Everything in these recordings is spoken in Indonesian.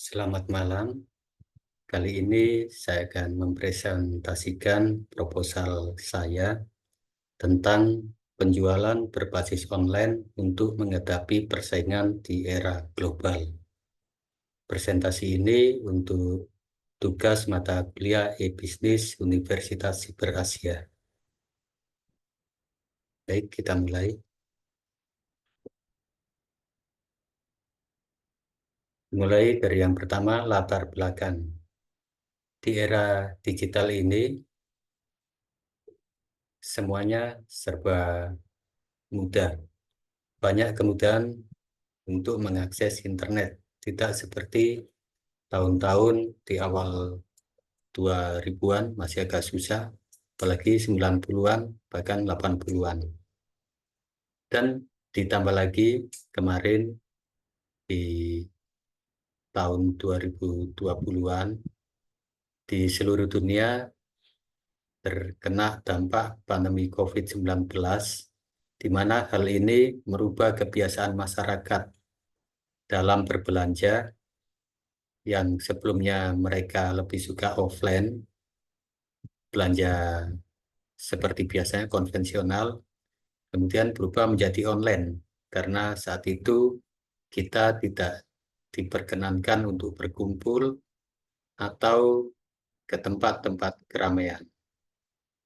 Selamat malam. Kali ini saya akan mempresentasikan proposal saya tentang penjualan berbasis online untuk menghadapi persaingan di era global. Presentasi ini untuk tugas mata kuliah e-bisnis Universitas Siber Asia. Baik, kita mulai. Mulai dari yang pertama, latar belakang. Di era digital ini, semuanya serba mudah. Banyak kemudahan untuk mengakses internet. Tidak seperti tahun-tahun di awal 2000-an masih agak susah, apalagi 90-an, bahkan 80-an. Dan ditambah lagi kemarin di tahun 2020-an di seluruh dunia terkena dampak pandemi COVID-19, di mana hal ini merubah kebiasaan masyarakat dalam berbelanja yang sebelumnya mereka lebih suka offline, belanja seperti biasanya konvensional, kemudian berubah menjadi online. Karena saat itu kita tidak diperkenankan untuk berkumpul atau ke tempat-tempat keramaian.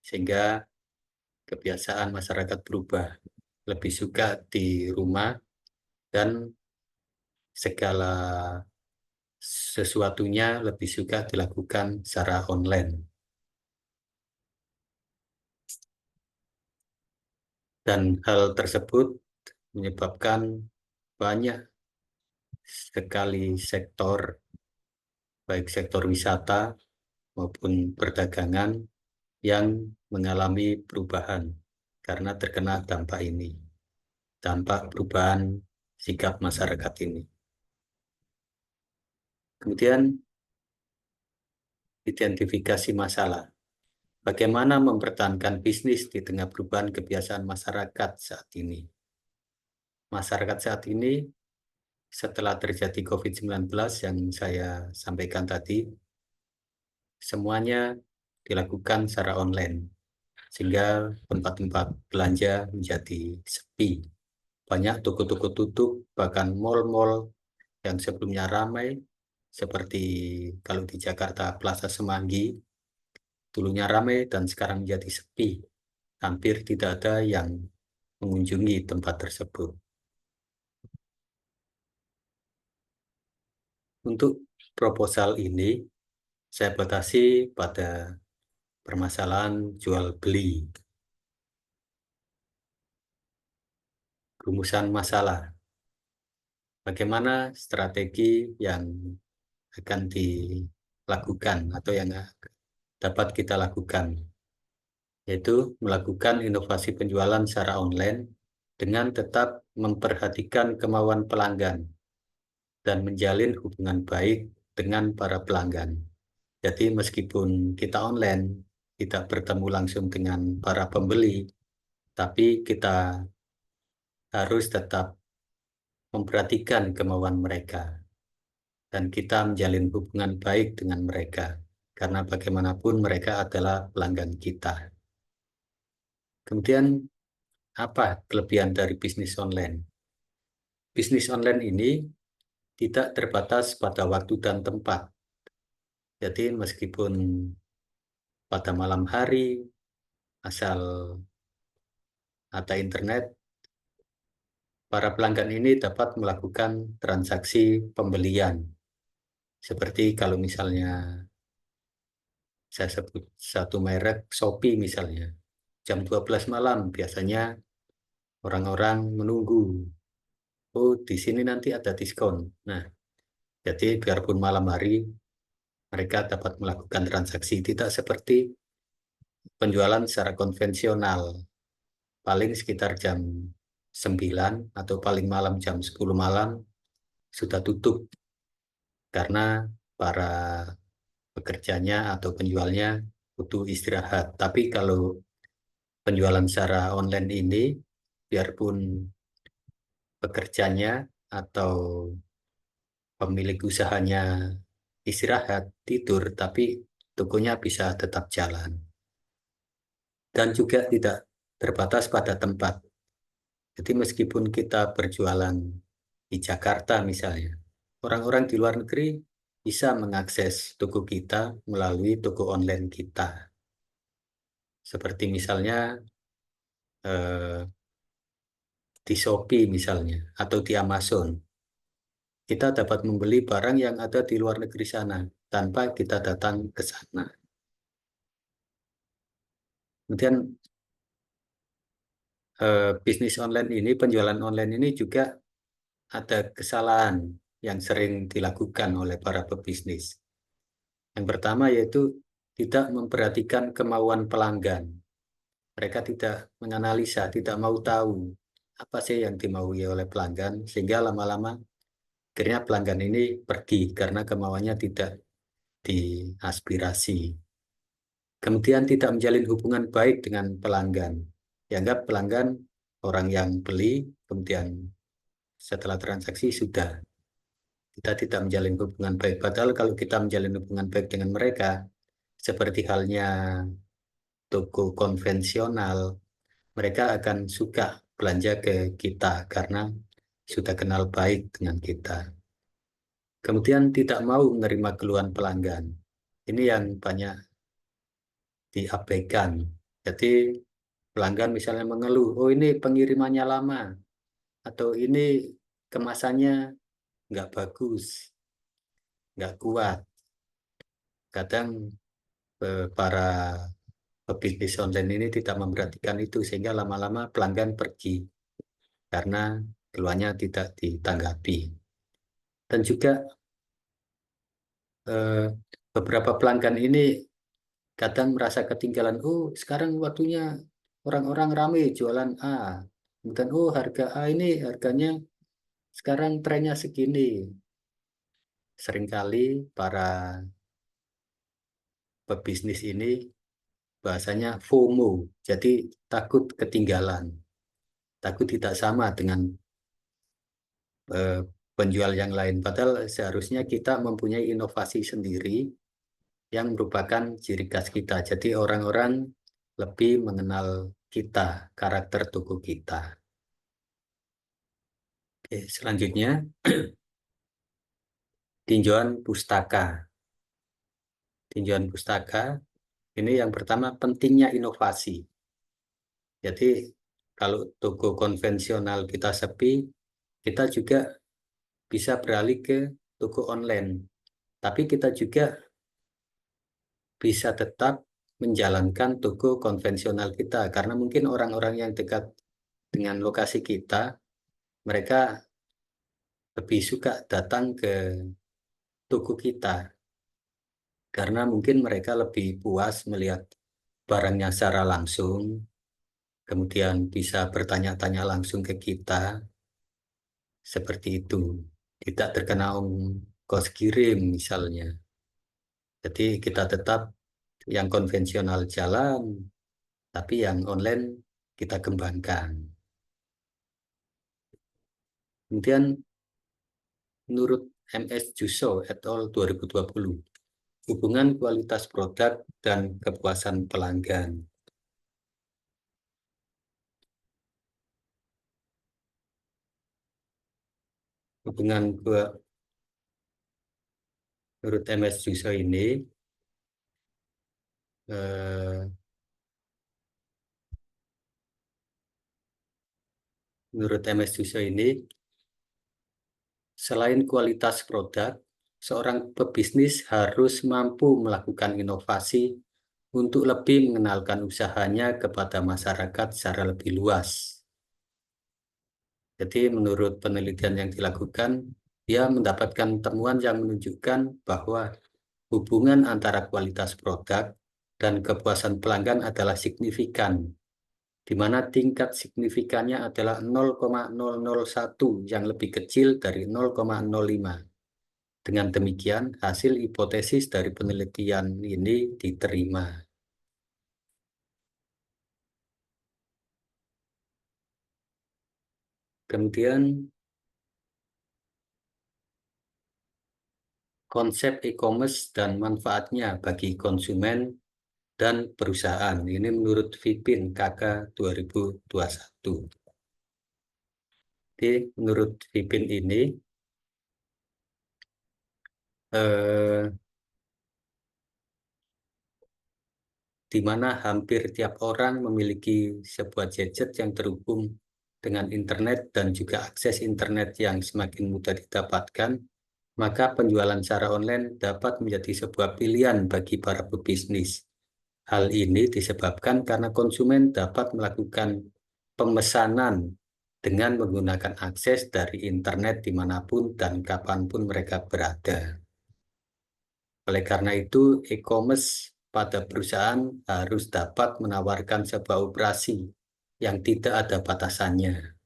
Sehingga kebiasaan masyarakat berubah. Lebih suka di rumah dan segala sesuatunya lebih suka dilakukan secara online. Dan hal tersebut menyebabkan banyak sekali sektor, baik sektor wisata maupun perdagangan yang mengalami perubahan karena terkena dampak ini, dampak perubahan sikap masyarakat ini. Kemudian identifikasi masalah. Bagaimana mempertahankan bisnis di tengah perubahan kebiasaan masyarakat saat ini? Masyarakat saat ini setelah terjadi COVID-19 yang saya sampaikan tadi, semuanya dilakukan secara online, sehingga tempat-tempat belanja menjadi sepi. Banyak toko-toko tutup, bahkan mal-mal yang sebelumnya ramai, seperti kalau di Jakarta Plaza Semanggi, dulunya ramai dan sekarang menjadi sepi. Hampir tidak ada yang mengunjungi tempat tersebut. Untuk proposal ini, saya batasi pada permasalahan jual beli, rumusan masalah, bagaimana strategi yang akan dilakukan atau yang dapat kita lakukan, yaitu melakukan inovasi penjualan secara online dengan tetap memperhatikan kemauan pelanggan dan menjalin hubungan baik dengan para pelanggan. Jadi meskipun kita online, tidak bertemu langsung dengan para pembeli, tapi kita harus tetap memperhatikan kemauan mereka. Dan kita menjalin hubungan baik dengan mereka. Karena bagaimanapun mereka adalah pelanggan kita. Kemudian, apa kelebihan dari bisnis online? Bisnis online ini tidak terbatas pada waktu dan tempat. Jadi meskipun pada malam hari, asal ada internet, para pelanggan ini dapat melakukan transaksi pembelian. Seperti kalau misalnya saya sebut satu merek, Shopee misalnya, jam 12 malam biasanya orang-orang menunggu. Oh, di sini nanti ada diskon. Nah, jadi biarpun malam hari, mereka dapat melakukan transaksi. Tidak seperti penjualan secara konvensional. Paling sekitar jam 9 atau paling malam jam 10 malam sudah tutup. Karena para pekerjanya atau penjualnya butuh istirahat. Tapi kalau penjualan secara online ini, biarpun pekerjanya atau pemilik usahanya istirahat, tidur, tapi tokonya bisa tetap jalan. Dan juga tidak terbatas pada tempat. Jadi meskipun kita berjualan di Jakarta misalnya, orang-orang di luar negeri bisa mengakses toko kita melalui toko online kita. Seperti misalnya eh, di Shopee misalnya, atau di Amazon. Kita dapat membeli barang yang ada di luar negeri sana tanpa kita datang ke sana. Kemudian bisnis online ini, penjualan online ini juga ada kesalahan yang sering dilakukan oleh para pebisnis. Yang pertama yaitu tidak memperhatikan kemauan pelanggan. Mereka tidak menganalisa, tidak mau tahu apa sih yang dimaui oleh pelanggan, sehingga lama-lama akhirnya pelanggan ini pergi karena kemauannya tidak diaspirasi. Kemudian tidak menjalin hubungan baik dengan pelanggan. Dianggap pelanggan orang yang beli, kemudian setelah transaksi sudah. Kita tidak menjalin hubungan baik. Padahal kalau kita menjalin hubungan baik dengan mereka, seperti halnya toko konvensional, mereka akan suka belanja ke kita karena sudah kenal baik dengan kita. Kemudian tidak mau menerima keluhan pelanggan. Ini yang banyak diabaikan. Jadi pelanggan misalnya mengeluh, oh ini pengirimannya lama, atau ini kemasannya nggak bagus, nggak kuat. Kadang para pebisnis online ini tidak memperhatikan itu, sehingga lama-lama pelanggan pergi karena keluhannya tidak ditanggapi. Dan juga eh, beberapa pelanggan ini kadang merasa ketinggalan, oh sekarang waktunya orang-orang ramai jualan A. Dan oh harga A ini harganya sekarang trennya segini. Seringkali para pebisnis ini bahasanya FOMO, jadi takut ketinggalan, takut tidak sama dengan eh, penjual yang lain. Padahal seharusnya kita mempunyai inovasi sendiri yang merupakan ciri khas kita. Jadi orang-orang lebih mengenal kita, karakter toko kita. Oke, selanjutnya tinjauan pustaka. Tinjauan pustaka ini yang pertama pentingnya inovasi. Jadi kalau toko konvensional kita sepi, kita juga bisa beralih ke toko online. Tapi kita juga bisa tetap menjalankan toko konvensional kita. Karena mungkin orang-orang yang dekat dengan lokasi kita, mereka lebih suka datang ke toko kita. Karena mungkin mereka lebih puas melihat barangnya secara langsung, kemudian bisa bertanya-tanya langsung ke kita, seperti itu. Tidak terkena ongkos kirim misalnya. Jadi kita tetap yang konvensional jalan, tapi yang online kita kembangkan. Kemudian menurut MS Jusso et al. 2020, hubungan kualitas produk dan kepuasan pelanggan. Hubungan menurut MS Jusso ini, eh, menurut MS Jusso ini, selain kualitas produk, seorang pebisnis harus mampu melakukan inovasi untuk lebih mengenalkan usahanya kepada masyarakat secara lebih luas. Jadi menurut penelitian yang dilakukan, dia mendapatkan temuan yang menunjukkan bahwa hubungan antara kualitas produk dan kepuasan pelanggan adalah signifikan, di mana tingkat signifikannya adalah 0,001 yang lebih kecil dari 0,05. Dengan demikian, hasil hipotesis dari penelitian ini diterima. Kemudian, konsep e-commerce dan manfaatnya bagi konsumen dan perusahaan. Ini menurut Vipin KK 2021. Jadi menurut Vipin ini, eh, di mana hampir tiap orang memiliki sebuah gadget yang terhubung dengan internet dan juga akses internet yang semakin mudah didapatkan, maka penjualan secara online dapat menjadi sebuah pilihan bagi para pebisnis. Hal ini disebabkan karena konsumen dapat melakukan pemesanan dengan menggunakan akses dari internet dimanapun dan kapanpun mereka berada. Oleh karena itu, e-commerce pada perusahaan harus dapat menawarkan sebuah operasi yang tidak ada batasannya,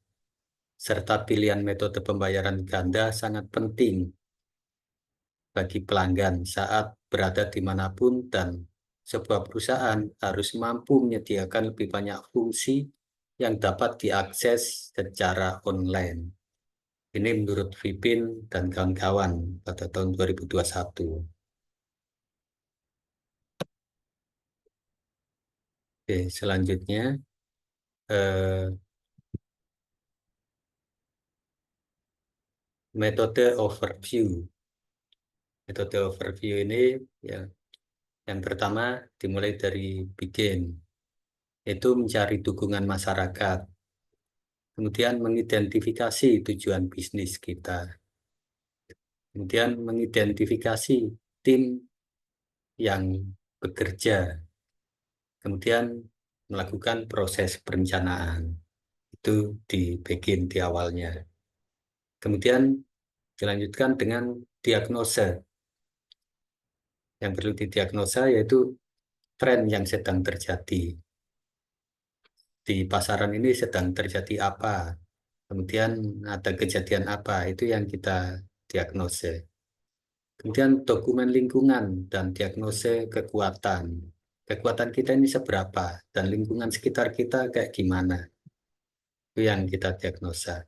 serta pilihan metode pembayaran ganda sangat penting bagi pelanggan saat berada dimanapun, dan sebuah perusahaan harus mampu menyediakan lebih banyak fungsi yang dapat diakses secara online. Ini menurut Vipin dan kawan-kawan pada tahun 2021. Oke, selanjutnya eh, metode overview. Metode overview ini ya, yang pertama dimulai dari begin, yaitu mencari dukungan masyarakat. Kemudian mengidentifikasi tujuan bisnis kita. Kemudian mengidentifikasi tim yang bekerja. Kemudian melakukan proses perencanaan. Itu di begin di awalnya. Kemudian dilanjutkan dengan diagnosa. Yang perlu didiagnosa yaitu tren yang sedang terjadi. Di pasaran ini sedang terjadi apa? Kemudian ada kejadian apa? Itu yang kita diagnosa. Kemudian dokumen lingkungan dan diagnosa kekuatan. Kekuatan kita ini seberapa? Dan lingkungan sekitar kita kayak gimana? Itu yang kita diagnosa.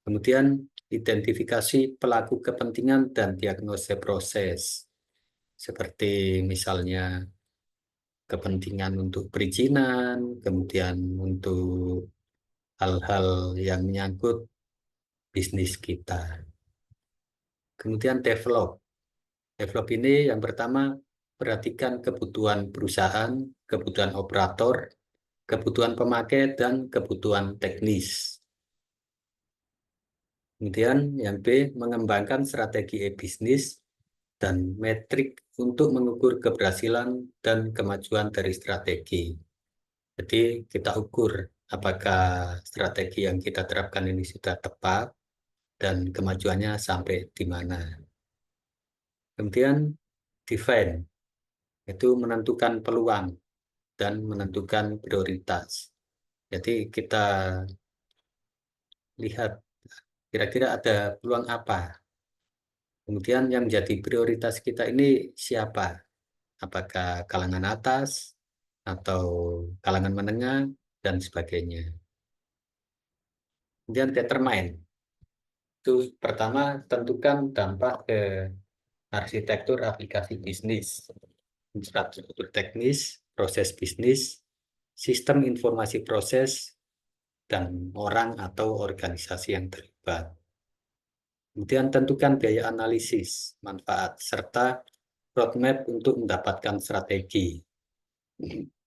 Kemudian identifikasi pelaku kepentingan dan diagnosa proses. Seperti misalnya kepentingan untuk perizinan, kemudian untuk hal-hal yang menyangkut bisnis kita. Kemudian develop. Develop ini yang pertama, perhatikan kebutuhan perusahaan, kebutuhan operator, kebutuhan pemakai, dan kebutuhan teknis. Kemudian yang B, mengembangkan strategi e-bisnis dan metrik untuk mengukur keberhasilan dan kemajuan dari strategi. Jadi kita ukur apakah strategi yang kita terapkan ini sudah tepat dan kemajuannya sampai di mana. Kemudian define, itu menentukan peluang dan menentukan prioritas. Jadi kita lihat kira-kira ada peluang apa. Kemudian yang menjadi prioritas kita ini siapa? Apakah kalangan atas atau kalangan menengah dan sebagainya. Kemudian determine. Itu pertama tentukan dampak ke arsitektur aplikasi bisnis, infrastruktur teknis, proses bisnis, sistem informasi proses, dan orang atau organisasi yang terlibat. Kemudian tentukan biaya analisis, manfaat, serta roadmap untuk mendapatkan strategi.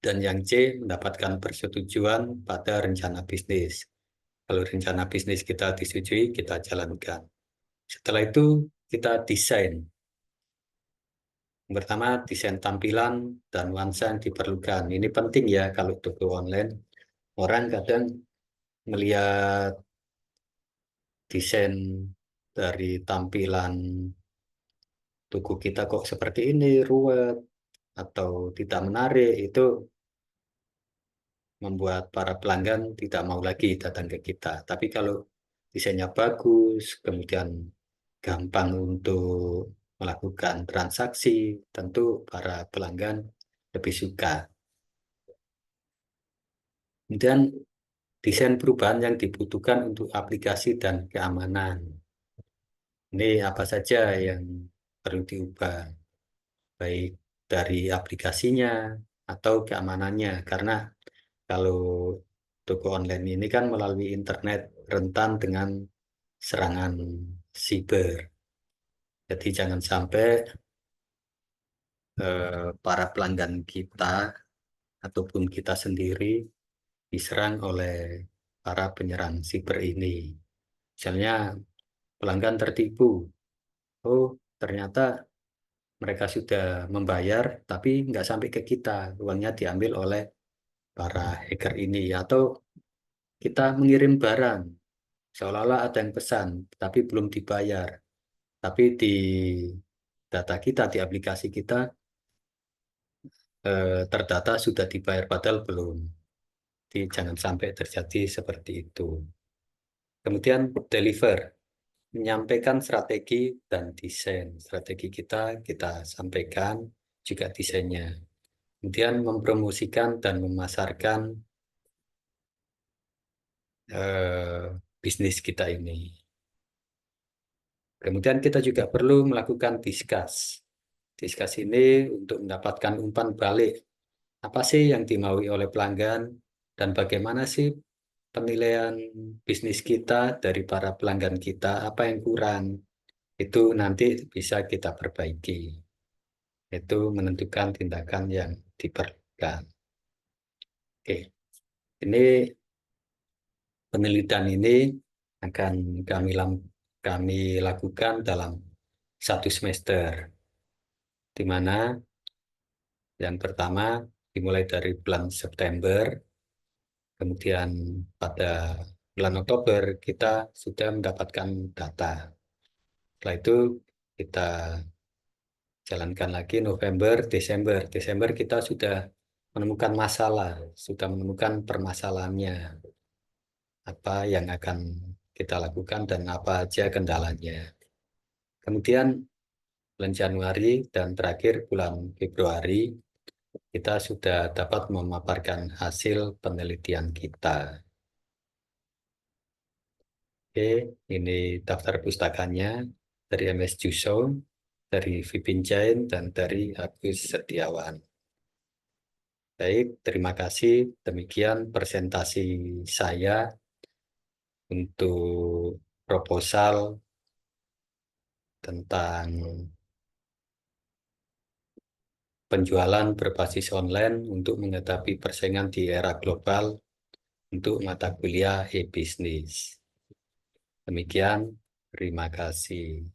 Dan yang C, mendapatkan persetujuan pada rencana bisnis. Kalau rencana bisnis kita disetujui, kita jalankan. Setelah itu, kita desain. Yang pertama, desain tampilan dan nuansa yang diperlukan. Ini penting ya kalau toko online. Orang kadang melihat desain dari tampilan toko kita kok seperti ini, ruwet, atau tidak menarik, itu membuat para pelanggan tidak mau lagi datang ke kita. Tapi kalau desainnya bagus, kemudian gampang untuk melakukan transaksi, tentu para pelanggan lebih suka. Kemudian desain perubahan yang dibutuhkan untuk aplikasi dan keamanan. Ini apa saja yang perlu diubah, baik dari aplikasinya atau keamanannya. Karena kalau toko online ini kan melalui internet, rentan dengan serangan siber. Jadi jangan sampai para pelanggan kita ataupun kita sendiri diserang oleh para penyerang siber ini. Misalnya pelanggan tertipu, oh ternyata mereka sudah membayar, tapi nggak sampai ke kita, uangnya diambil oleh para hacker ini. Atau kita mengirim barang, seolah-olah ada yang pesan, tapi belum dibayar. Tapi di data kita, di aplikasi kita, terdata sudah dibayar, padahal belum. Jadi jangan sampai terjadi seperti itu. Kemudian deliver, menyampaikan strategi dan desain. Strategi kita sampaikan, juga desainnya. Kemudian mempromosikan dan memasarkan bisnis kita ini. Kemudian kita juga perlu melakukan discuss. Discuss ini untuk mendapatkan umpan balik. Apa sih yang dimaui oleh pelanggan dan bagaimana sih penilaian bisnis kita dari para pelanggan kita, apa yang kurang. Itu nanti bisa kita perbaiki. Itu menentukan tindakan yang diperlukan. Oke, ini penelitian ini akan kami lakukan dalam 1 semester, di mana yang pertama dimulai dari bulan September, kemudian pada bulan Oktober kita sudah mendapatkan data. Setelah itu kita jalankan lagi November, Desember. Desember kita sudah menemukan masalah, sudah menemukan permasalahannya, apa yang akan kita lakukan dan apa aja kendalanya. Kemudian bulan Januari dan terakhir bulan Februari kita sudah dapat memaparkan hasil penelitian kita. Oke, ini daftar pustakanya dari MS Juso, dari Vipin Jain, dan dari Agus Setiawan. Baik, terima kasih. Demikian presentasi saya untuk proposal tentang penjualan berbasis online untuk menghadapi persaingan di era global untuk mata kuliah e-bisnis. Demikian, terima kasih.